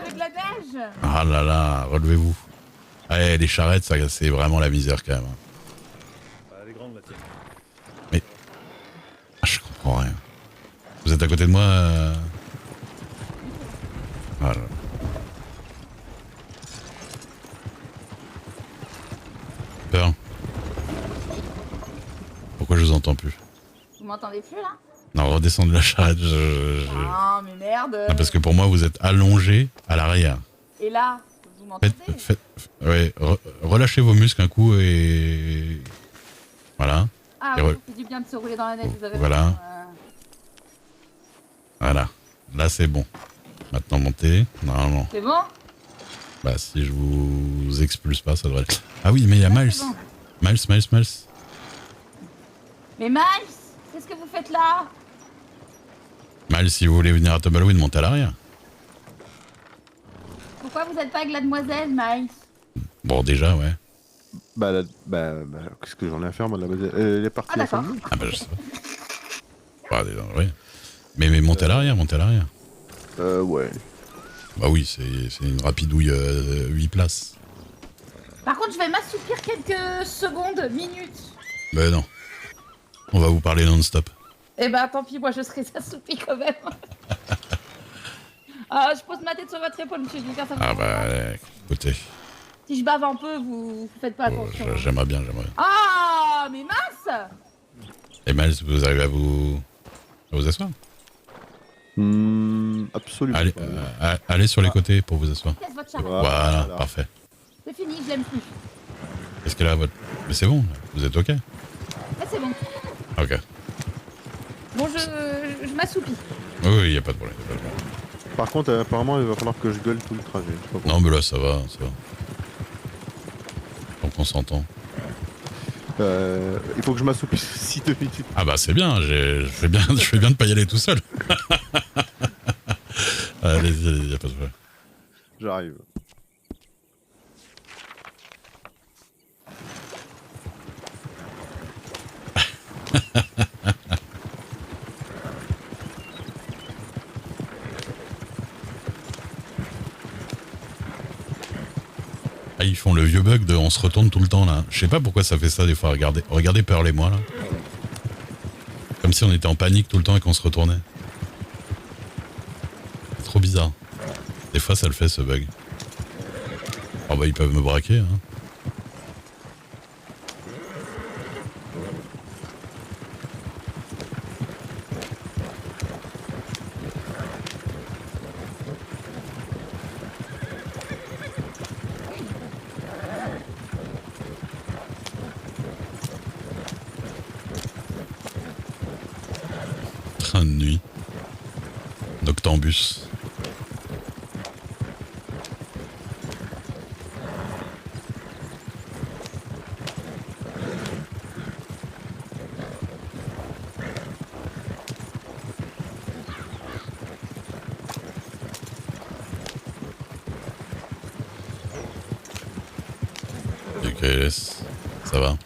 avec de la neige. Ah là là, relevez-vous. Ouais, les charrettes, ça, c'est vraiment la misère quand même. Elle est grande la tienne. Mais. Ah, je comprends rien. Vous êtes à côté de moi Ah là. Peur. Pourquoi je vous entends plus? Vous m'entendez plus là? Non, redescendre de la charrette, Ah mais merde. Non, parce que pour moi, vous êtes allongé à l'arrière. Et là, vous m'entendez? Ouais, relâchez vos muscles un coup et... Voilà. Ah et oui, ça fait du bien de se rouler dans la neige, vous avez voilà. raison. Voilà. Là, c'est bon. Maintenant, montez. Normalement. C'est bon? Bah, si je vous expulse pas, ça devrait être... Ah oui, mais il y a Miles. Bon. Miles. Mais Miles, qu'est-ce que vous faites là? Miles, si vous voulez venir à Tumbleweed, montez à l'arrière. Pourquoi vous êtes pas avec la demoiselle, Miles? Bon, déjà, ouais. Qu'est-ce que j'en ai à faire, moi, de la base? Elle est partie à 5 minutes. Ah bah, je sais pas. Bah, déjà, ouais. Mais montez à l'arrière, Ouais. Bah oui, c'est une rapidouille 8 places. Par contre, je vais m'assoupir quelques secondes, minutes. Mais non. On va vous parler non-stop. Eh ben, tant pis, moi je serai assoupie quand même. Je pose ma tête sur votre épaule, monsieur. Je vais faire ça. Ah bah, écoutez. Si je bave un peu, vous faites pas attention. J'aimerais bien. Ah, mais mince! Et Miles, vous arrivez à vous asseoir? Absolument. Allez sur les côtés pour vous asseoir. Qu'est-ce votre charrette? Voilà, parfait. C'est fini, je l'aime plus. Est-ce qu'elle a votre... Mais c'est bon, vous êtes ok? Ah, c'est bon. Ok. Bon, je m'assoupis. Oui, y a pas de problème. Par contre, apparemment, il va falloir que je gueule tout le trajet. Je sais pas Non, mais là, ça va. Donc on s'entend. il faut que je m'assoupisse aussi 2 minutes. Ah bah c'est bien, je fais bien de pas y aller tout seul. Allez-y, y a pas de problème. J'arrive. Ah, ils font le vieux bug de on se retourne tout le temps là. Je sais pas pourquoi ça fait ça des fois. Regardez Pearl et moi là. Comme si on était en panique tout le temps et qu'on se retournait. C'est trop bizarre. Des fois ça le fait ce bug. Oh bah ils peuvent me braquer hein. Train de nuit. Noctambus. UKS, ça va?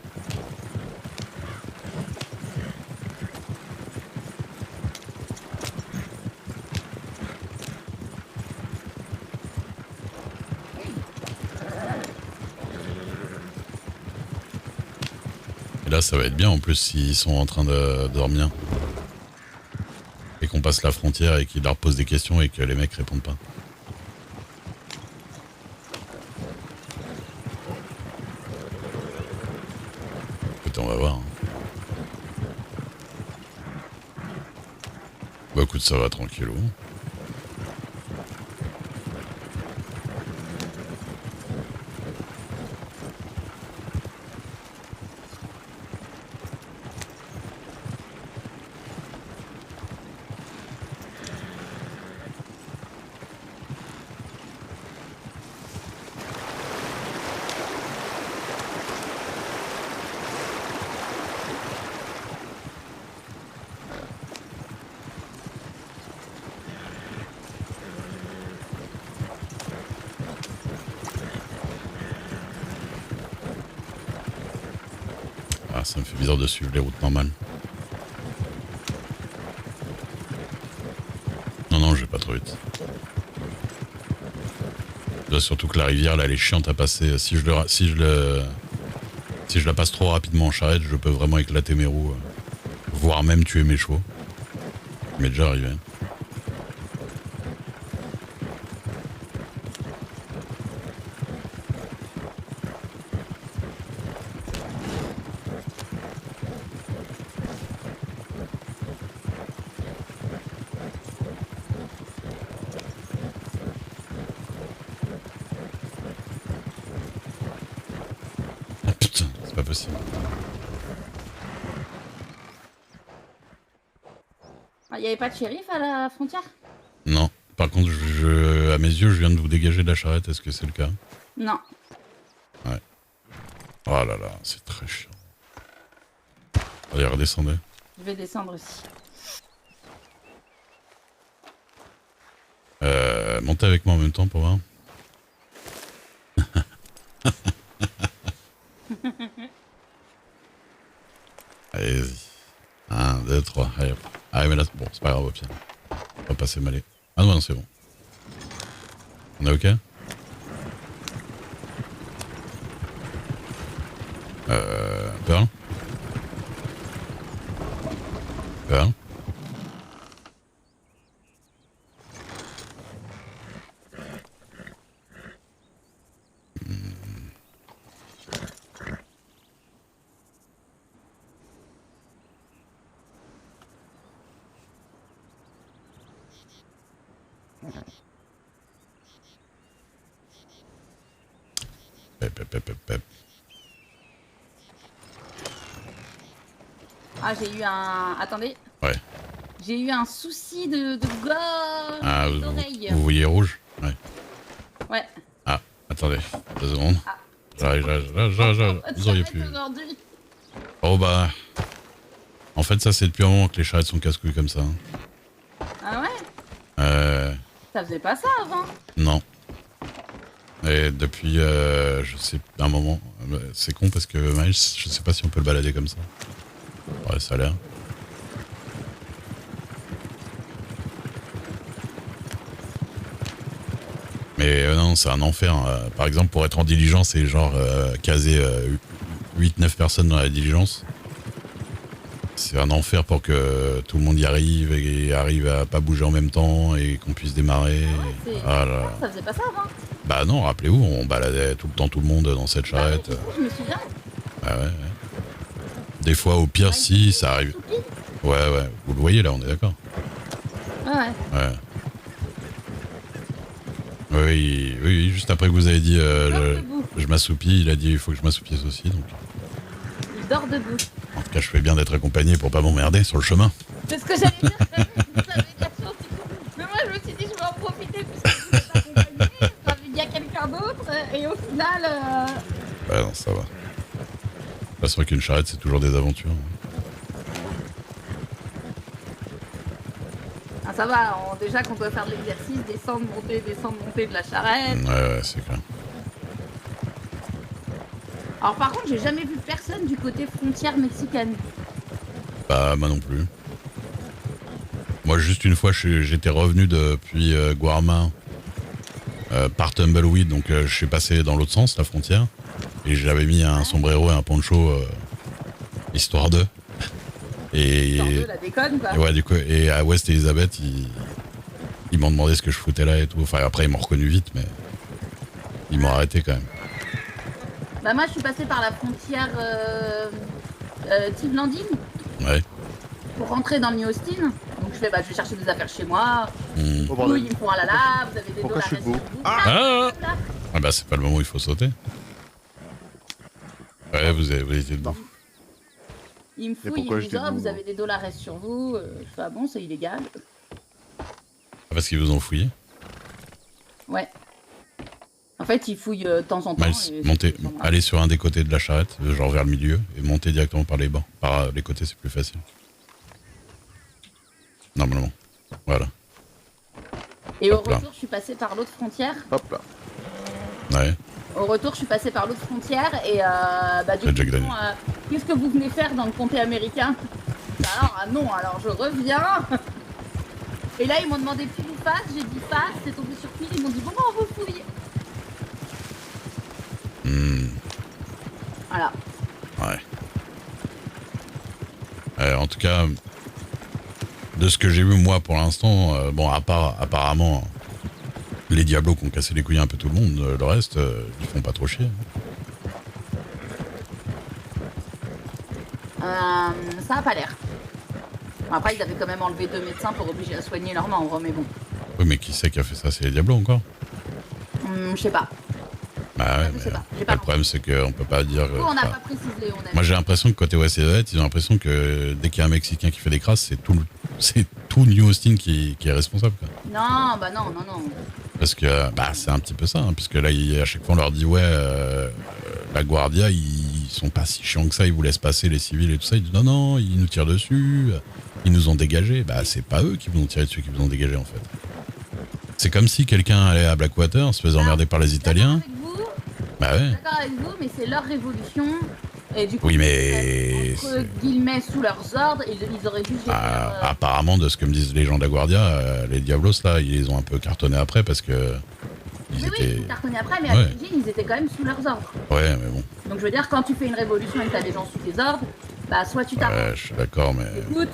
Et là, ça va être bien en plus s'ils sont en train de dormir. Et qu'on passe la frontière et qu'ils leur posent des questions et que les mecs répondent pas. Écoutez, on va voir. Bah écoute, ça va tranquillou. Ah, ça me fait bizarre de suivre les routes normales. Non, non, je vais pas trop vite. Surtout que la rivière, là, elle est chiante à passer. Si je la passe trop rapidement en charrette, je peux vraiment éclater mes roues. Voire même tuer mes chevaux. Ça m'est déjà arrivé. Oh putain, c'est pas possible. Il n'y avait pas de shérif à la frontière? Non. Par contre, à mes yeux, je viens de vous dégager de la charrette. Est-ce que c'est le cas? Non. Ouais. Oh là là, c'est très chiant. Allez, redescendez. Je vais descendre aussi. Montez avec moi en même temps pour voir. Allez-y. 1, 2, 3. Allez hop. Ah mais là, bon, c'est pas grave au pire. On va passer malé. Ah non, c'est bon. On est ok? Pearl? Pearl? Pep. Ah, j'ai eu un... Attendez. Ouais. J'ai eu un souci de gorge, Ah, d'oreille. vous voyez rouge? Ouais. Ouais. Ah, attendez, 2 secondes. Ah. J'arrive. Vous auriez pu. Aujourd'hui. Oh bah. En fait, ça, c'est depuis un moment que les charrettes sont casse-couilles comme ça. Ah ouais? Ça faisait pas ça avant. Non. Et depuis, je sais, un moment. C'est con parce que Miles, je sais pas si on peut le balader comme ça. Ouais, ça a l'air. Mais non, c'est un enfer. Par exemple, pour être en diligence, c'est genre caser 8-9 personnes dans la diligence. C'est un enfer pour que tout le monde y arrive et arrive à pas bouger en même temps et qu'on puisse démarrer. Ah là. Ça faisait pas ça avant. Bah non, rappelez-vous, on baladait tout le temps tout le monde dans cette charrette. Bah, je me souviens. Ah ouais. Des fois, au pire, si, ça arrive. Ouais, vous le voyez là, on est d'accord. Ouais. Oui, juste après que vous avez dit je m'assoupis, il a dit il faut que je m'assoupisse aussi. Donc. Il dort debout. En tout cas, je fais bien d'être accompagné pour pas m'emmerder sur le chemin. C'est ce que j'allais dire. Mais moi, je me suis dit, je vais en profiter puisque vous êtes accompagné. Enfin, il y a quelqu'un d'autre et au final. Ouais, non, ça va. C'est vrai qu'une charrette, c'est toujours des aventures. Ah, ça va, déjà qu'on doit faire de l'exercice, descendre, monter de la charrette. Ouais, c'est clair. Alors par contre, j'ai jamais vu personne du côté frontière mexicaine. Bah, moi non plus. Moi, juste une fois, j'étais revenu depuis Guarma par Tumbleweed, donc je suis passé dans l'autre sens, la frontière, et j'avais mis un sombrero et un poncho, histoire de. Histoire de la déconne, quoi. Et ouais, du coup, et à West Elizabeth, ils m'ont demandé ce que je foutais là et tout. Enfin, après, ils m'ont reconnu vite, mais ils m'ont arrêté quand même. Bah moi, je suis passé par la frontière Team Landing. Ouais. Pour rentrer dans New Austin. Donc je fais, je vais chercher des affaires chez moi. Oh, bordel. Ils me font la vous avez des Pourquoi dollars je suis debout? Ah bah, c'est pas le moment où il faut sauter. Ouais, vous étiez debout. Ils me fouillent, ils me disent, vous avez des dollars sur vous. Je fais, ah bon, c'est illégal. Ah, parce qu'ils vous ont fouillé? Ouais. En fait, ils fouillent de temps en temps. Miles, allez sur un des côtés de la charrette, genre vers le milieu, et montez directement par les bancs. Par les côtés, c'est plus facile. Normalement. Voilà. Et au retour, je suis passé par l'autre frontière. Hop là. Ouais. Au retour, je suis passé par l'autre frontière et du coup, qu'est-ce que vous venez faire dans le comté américain? Alors, non, alors je reviens. Et là, ils m'ont demandé qui vous fasse, j'ai dit face, c'est tombé sur qui, ils m'ont dit bon, on vous fouille. Voilà. Ouais. En tout cas, de ce que j'ai vu moi pour l'instant, bon, à part apparemment les Diablos qui ont cassé les couilles un peu tout le monde, le reste, ils font pas trop chier. Ça a pas l'air. Bon, après, ils avaient quand même enlevé 2 médecins pour obliger à soigner leurs membres, mais bon. Oui, mais qui c'est qui a fait ça? C'est les Diablos encore? Je sais pas. Bah ouais, Je sais pas. J'ai le pas problème c'est qu'on peut pas dire... on n'a pas précisé. Moi j'ai l'impression que côté WCZ, ils ont l'impression que dès qu'il y a un Mexicain qui fait des crasses, c'est tout New Austin qui est responsable, quoi. Non, bah non. Parce que bah, c'est un petit peu ça, hein, puisque là à chaque fois on leur dit ouais, la Guardia ils sont pas si chiants que ça, ils vous laissent passer les civils et tout ça, ils disent non, ils nous tirent dessus, ils nous ont dégagés. Bah c'est pas eux qui vous ont tiré dessus, qui vous ont dégagé en fait. C'est comme si quelqu'un allait à Blackwater, se faisait emmerder par les Italiens. Bah ouais. D'accord avec vous, mais c'est leur révolution. Et du coup, oui, mais... entre guillemets, sous leurs ordres, ils auraient dû... Apparemment, de ce que me disent les gens de la Guardia, les Diablos, là, ils les ont un peu cartonnés après parce que... Ils ont cartonné après, mais à l'origine, ils étaient quand même sous leurs ordres. Ouais, mais bon. Donc je veux dire, quand tu fais une révolution et que t'as des gens sous tes ordres, bah soit tu t'arrêtes. Ouais, je suis d'accord, mais... Écoute,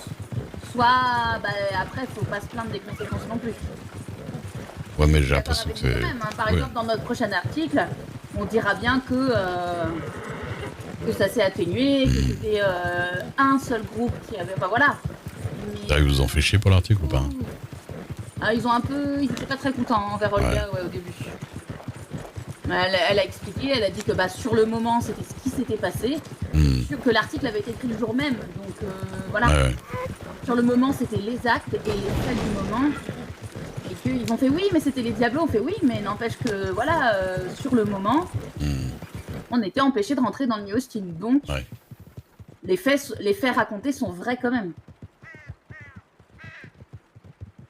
soit... Bah après, faut pas se plaindre des conséquences non plus. Ouais, mais j'ai l'impression que c'est... Par exemple, dans notre prochain article, on dira bien que ça s'est atténué, que c'était un seul groupe qui avait... Bah voilà. Mais... Ils vous ont fait chier pour l'article ou pas? Ils ont un peu... Ils étaient pas très contents envers Olga au début. Elle a expliqué, elle a dit que bah, sur le moment, c'était ce qui s'était passé. Que l'article avait été écrit le jour même, donc voilà. Ouais. Sur le moment, c'était les actes et les faits du moment. Et qu'ils ont fait oui, mais c'était les Diablos. On fait oui, mais n'empêche que voilà, sur le moment, on était empêchés de rentrer dans le New Austin. Donc, les faits racontés sont vrais quand même.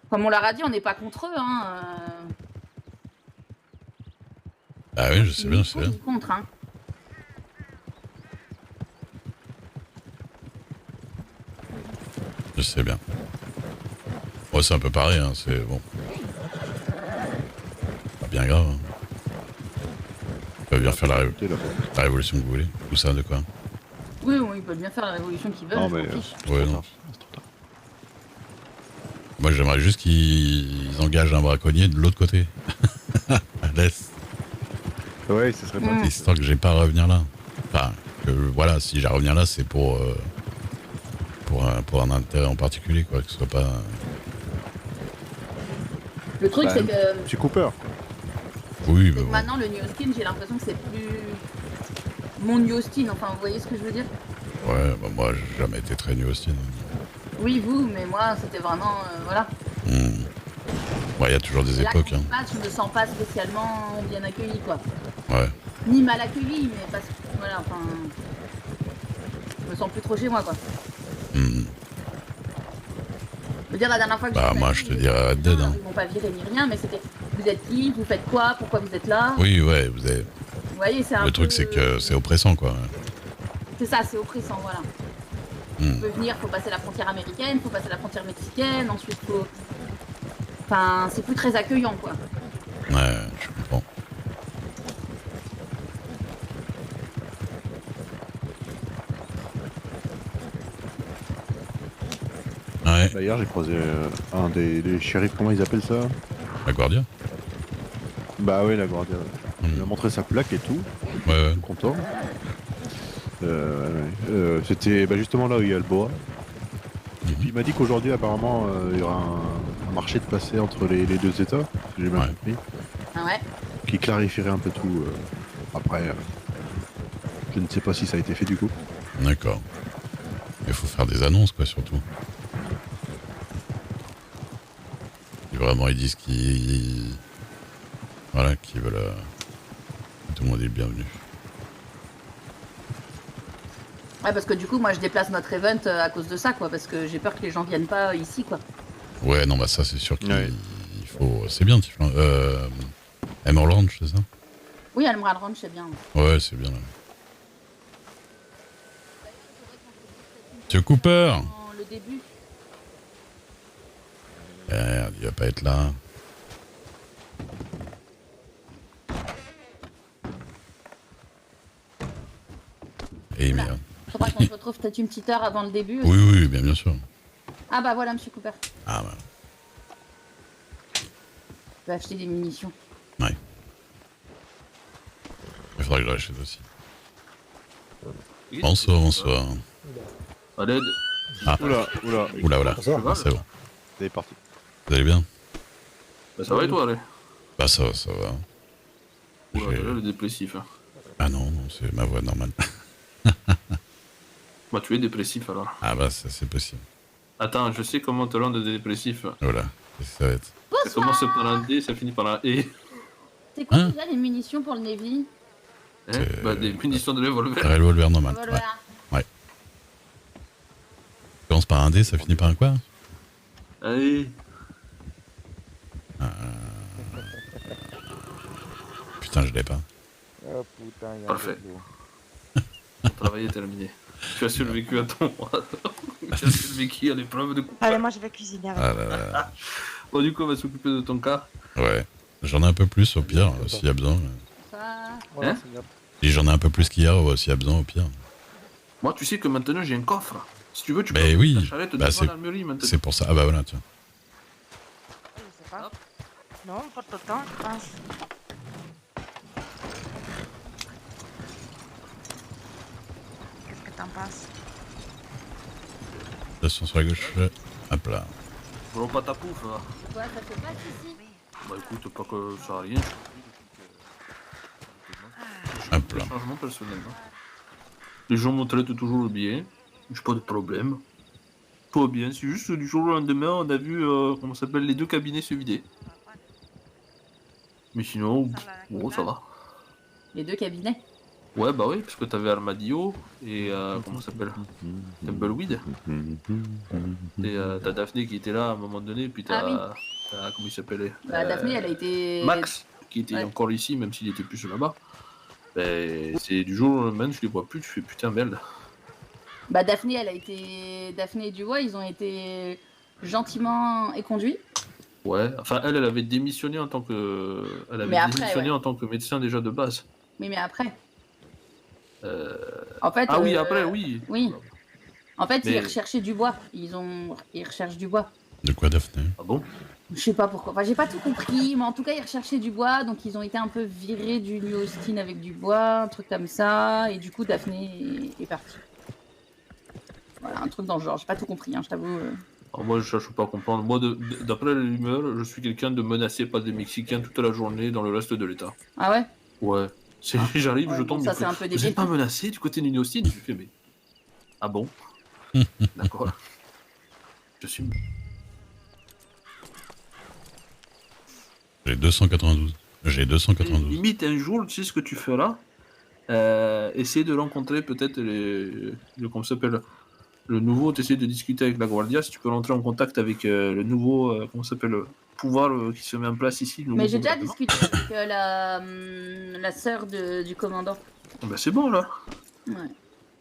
Comme on leur a dit, on n'est pas contre eux. Hein. Ah oui, je sais bien, je sais bien. Contre, hein. Je sais bien. Ouais, c'est un peu pareil, hein, c'est bon. Pas bien grave. Hein. Ils peuvent bien faire la révolution que vous voulez. Tout ça, de quoi? Oui, ils peuvent bien faire la révolution qu'ils veulent. Non, mais... Ouais, non. Moi, j'aimerais juste qu'ils engagent un braconnier de l'autre côté. À l'est. Ouais, ce serait pas... Histoire que j'ai pas à revenir là. Enfin, que voilà, si j'ai à revenir là, c'est pour un intérêt en particulier, quoi, que ce soit pas... Le truc, c'est que... C'est Cooper. Oui, mais bon. Maintenant, le New Austin, j'ai l'impression que c'est plus... Mon New Austin, enfin, vous voyez ce que je veux dire? Ouais, bah moi, j'ai jamais été très New Austin. Oui, vous, mais moi, c'était vraiment... voilà. Ouais, il y a toujours des époques, hein. Je me sens pas spécialement bien accueilli, quoi. Ouais. Ni mal accueilli, mais parce que... Voilà, enfin... Je me sens plus trop chez moi, quoi. Je veux dire, la dernière fois que bah, moi, je te dirais Red Dead, hein. Ils m'ont pas viré ni rien, mais c'était... Vous êtes qui? Vous faites quoi? Pourquoi vous êtes là? Oui, ouais, vous avez... Vous voyez, c'est un Le truc, c'est que c'est oppressant, quoi. C'est ça, c'est oppressant, voilà. On peut venir, faut passer la frontière américaine, faut passer la frontière mexicaine, ensuite faut... Enfin, c'est plus très accueillant, quoi. Ouais, je comprends. Ouais. D'ailleurs, j'ai croisé un des shérifs, comment ils appellent ça? La Guardia? Bah ouais, la Guardia. Il m'a montré sa plaque et tout. Ouais. Content. C'était justement là où il y a le bois. Et puis il m'a dit qu'aujourd'hui, apparemment, il y aura un marché de passer entre les deux états, si j'ai bien compris. Ah ouais? Qui clarifierait un peu tout. Après, je ne sais pas si ça a été fait du coup. D'accord. Il faut faire des annonces, quoi, surtout. Et vraiment, ils disent qu'ils... Voilà, qu'ils veulent... Tout le monde est le bienvenu. Ouais, parce que du coup, moi, je déplace notre event à cause de ça, quoi, parce que j'ai peur que les gens viennent pas ici, quoi. Ouais, non, bah ça, c'est sûr qu'il faut... C'est bien, Tiflin. Emerald Ranch, c'est ça? Oui, Emerald Ranch, c'est bien. Ouais, c'est bien, là. Monsieur Cooper! Le début. Merde, il va pas être là. Et Voilà. merde. Faudra qu'on se retrouve peut-être une petite heure avant le début. Aussi. Oui, oui, bien sûr. Ah bah voilà, Monsieur Cooper. Ah bah, Je vais acheter des munitions. il faudra que je l'achète aussi. Bonsoir, bonsoir. À l'aide. Ah, Oula, oula. oula. Bonsoir. Ah, c'est bon. C'est parti. Vous allez bien? Bah, ça va et toi, allez? Bah ça va, ça va. Oula, J'ai- déjà le dépressif. Hein. Ah non, non, c'est ma voix normale. Bah, tu es dépressif alors. Ah bah ça c'est possible. Attends, je sais comment te rendre dépressif. Voilà, qu'est-ce que ça va être? Ça commence par un D, ça finit par un E. C'est quoi Hein déjà les munitions pour le Navy? Hein bah, des munitions de revolver. Revolver normal. Voilà. Ouais. Ça commence par un D, ça finit par un quoi? Allez. Putain, je l'ai pas. Oh putain, il y a Parfait. un peu d'eau. Ton travail est terminé. Tu as survécu à ton. Tu as survécu à l'épreuve de coup. Allez, moi je vais cuisiner avec. Ah là là. Bon, du coup, on va s'occuper de ton cas. Ouais. J'en ai un peu plus au pire, s'il y a besoin. Ça... Voilà, Hein c'est bien. Et j'en ai un peu plus qu'hier, s'il y a besoin au pire. Moi, tu sais que maintenant j'ai un coffre. Si tu veux, tu peux Ben mettre oui. ta charrette Bah, devant l'armurerie maintenant. C'est pour ça. Ah bah voilà, tiens. Je sais pas. Non, pas tout le temps, je pense. Qu'est-ce que t'en penses? Attention sur la gauche. Hop là. Bon, pas ta pouffe. Hein. Quoi, ça se passe ici? Bah écoute, pas que ça a rien. Hop là. Changement personnel. Hein. Les gens me traitent toujours bien. J'ai pas de problème. Tout va bien. C'est juste du jour au lendemain, on a vu comment ça s'appelle les deux cabinets se vider. Mais sinon, bon, ça va. Les deux cabinets. Ouais, bah oui, parce que t'avais Armadillo et comment ça s'appelle Tumbleweed. Et t'as Daphné qui était là à un moment donné, puis t'as. Ah t'as- comment il s'appelait Bah, Daphné, elle a été... Max, qui était Ouais. encore ici, même s'il était plus là-bas. Ben, c'est du jour au lendemain, je les vois plus, tu fais putain merde. Bah, Daphné, elle a été... Daphné et Dubois, ils ont été gentiment éconduits. Ouais, enfin elle avait démissionné en tant que. Elle avait Mais après, démissionné ouais. en tant que médecin déjà de base. Oui, mais après. En fait... Ah oui, après, oui. Oui. En fait, Mais- ils recherchaient Dubois. Ils recherchent Dubois. De quoi, Daphné? Ah bon? Je sais pas pourquoi. Enfin, j'ai pas tout compris, mais en tout cas, ils recherchaient Dubois, donc ils ont été un peu virés du New Austin avec Dubois, un truc comme ça, et du coup, Daphné est partie. Voilà, un truc dans le genre. J'ai pas tout compris, hein, je t'avoue. Alors moi, je cherche pas à comprendre. Moi, d'après les rumeurs, je suis quelqu'un de menacé par des Mexicains toute la journée dans le reste de l'État. Ah ouais? Ouais. J'arrive, Ouais, je bon, tombe. ça, il c'est fait, un peu vous débile. êtes pas menacé du côté de New Austin? Je fais, mais. Ah bon? D'accord. Je suis. J'ai 292. J'ai 292. Limite, un jour, tu sais ce que tu feras? Essayer de rencontrer peut-être comment ça s'appelle? Le nouveau, tu essaies de discuter avec la Guardia, si tu peux rentrer en contact avec le nouveau, comment ça s'appelle? Pouvoir qui se met en place ici. le Mais nouveau j'ai déjà gouvernement. discuté avec la sœur du commandant. Ah ben c'est bon là. Ouais.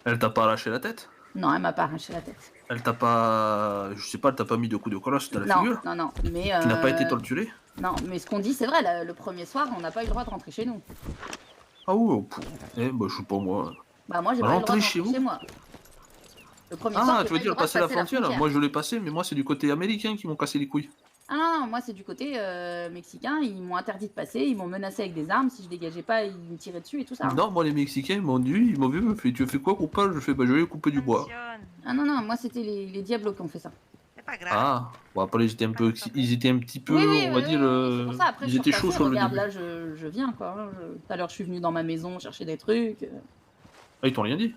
Elle t'a pas arraché la tête? Non, elle m'a pas arraché la tête. Elle t'a pas. Je sais pas, elle t'a pas mis de coups de colosse dans la Non, figure? non, non. Mais, Tu n'as pas été torturé? Non, mais ce qu'on dit, c'est vrai, le premier soir, on n'a pas eu le droit de rentrer chez nous. Ah ouais, eh ben je sais pas moi. Bah, moi, j'ai pas eu le droit Rentrer de chez rentrer vous chez moi. Le premier soir, Ah, j'ai tu veux pas eu dire le droit de passer la frontière? frontière. Moi je l'ai passé, mais moi c'est du côté américain qui m'ont cassé les couilles. Ah non, non, moi c'est du côté mexicain, ils m'ont interdit de passer, ils m'ont menacé avec des armes, si je dégageais pas, ils me tiraient dessus et tout ça. hein. Non, moi les Mexicains ils m'ont vu, ils me fait, tu as fait quoi coupable? Je fais, bah je vais couper du bois. Attention, Ah non, non, moi c'était les Diablos qui ont fait ça. c'est pas grave. Ah, bon après ils étaient un peu, ils étaient un petit peu, Oui, oui, on va oui, dire, oui, c'est pour ça. Après, ils je suis étaient chauds repassée, sur le regarde, début. là, je viens quoi. hein, Tout à l'heure, je suis venue dans ma maison chercher des trucs. Ah, ils t'ont rien dit?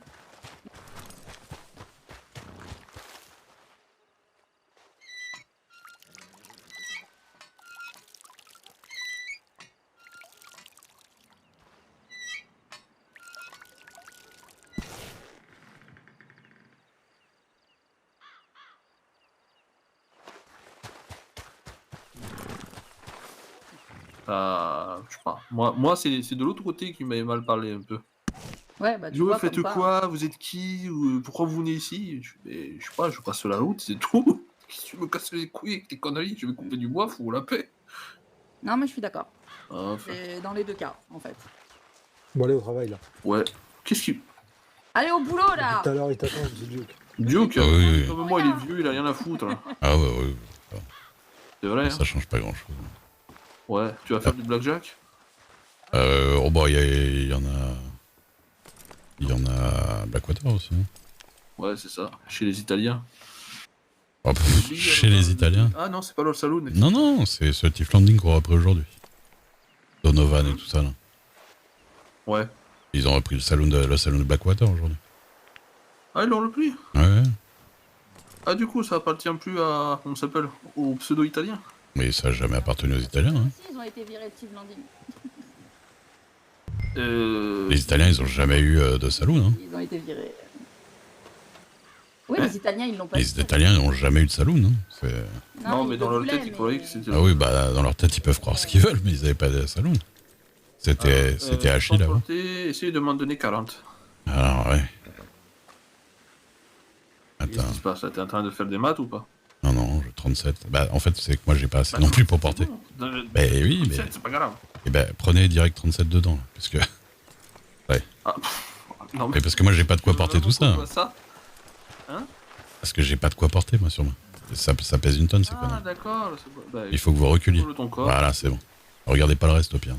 Je sais pas. Moi c'est de l'autre côté qui m'avait mal parlé un peu. Ouais, bah tu Dis, ouais, vois, faites comme quoi? Vous êtes qui? Pourquoi vous venez ici? Je sais pas, je passe la route, c'est tout. Si tu me casses les couilles avec tes conneries, je vais couper du bois, faut la paix. Non, mais je suis d'accord. Enfin, C'est dans les deux cas, en fait. Bon, allez au travail là. ouais. Qu'est-ce qui. Allez au boulot là. Tout à l'heure, il t'attend, dit Duke. Duke, Ah oui, oui. comme moi, il est vieux, il a rien à foutre. Là. Ah ouais, ouais. C'est vrai. Ça change pas grand chose. Ouais, tu vas faire du blackjack? Oh bah, il y en a. Il y en a à Blackwater aussi. Ouais, c'est ça, chez les Italiens. Oh, chez les Italiens. Ah non, c'est pas leur saloon. Non, non, c'est ce Tiff Landing qu'on a repris aujourd'hui. Donovan et tout ça là. Ouais. Ils ont repris le salon de Blackwater aujourd'hui. Ah, ils l'ont repris? Ouais. Ah, du coup, ça appartient plus à. Comment ça s'appelle? Aux pseudo-italiens? Mais ça n'a jamais appartenu aux Italiens. Hein. Si, ils ont été virés de Steve Landing. Les Italiens, ils ont jamais eu de saloon. Hein. Ils ont été virés. Oui, les Italiens, ils l'ont pas Les Italiens n'ont jamais eu de saloon. Hein. Non, mais ils dans le leur tête, voulaient, ils croyaient mais- que c'était. Ah oui, bah dans leur tête, ils peuvent croire ce qu'ils veulent, mais ils n'avaient pas de saloon. C'était Achille avant. Essayez de m'en donner 40. Alors, ouais. Qu'est-ce Attends. qui se passe? T'es en train de faire des maths ou pas? Non, non, je 37. Bah, en fait, c'est que moi, j'ai pas assez non plus pour porter. Bah Oui, mais. c'est pas grave. Eh ben, prenez direct 37 dedans, là, parce que. Ah, non, Mais parce que moi, j'ai pas de quoi porter tout ça. Ça Parce que j'ai pas de quoi porter, moi, sur moi. Ça pèse une tonne, c'est Ah, quoi. d'accord. Bah, Il faut que vous reculiez. contrôle ton corps. Voilà, c'est bon. Regardez pas le reste, au pire.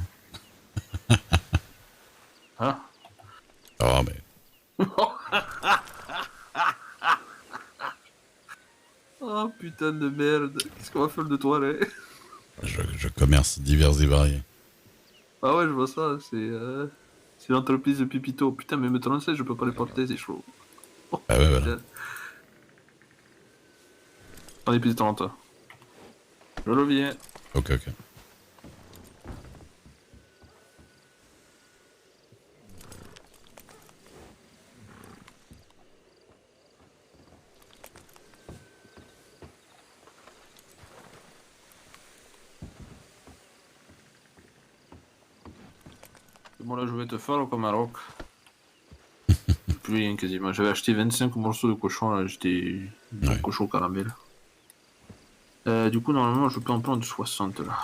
Ah. Oh, mais. Oh putain de merde. Qu'est-ce qu'on va faire de toi, là? Je commerce divers et variés. Ah ouais, je vois ça. C'est l'entreprise de Pipito. Putain, mais me 37, je peux pas les porter, c'est chaud. Oh, Ah ouais, voilà. putain. Allez, plus de 30. Je reviens. Ok. Bon, là, je vais te faire comme un roc. Plus rien quasiment. J'avais acheté 25 morceaux de cochon, là, j'étais. Ouais. Cochon caramel. Du coup, normalement, je peux en prendre 60 là.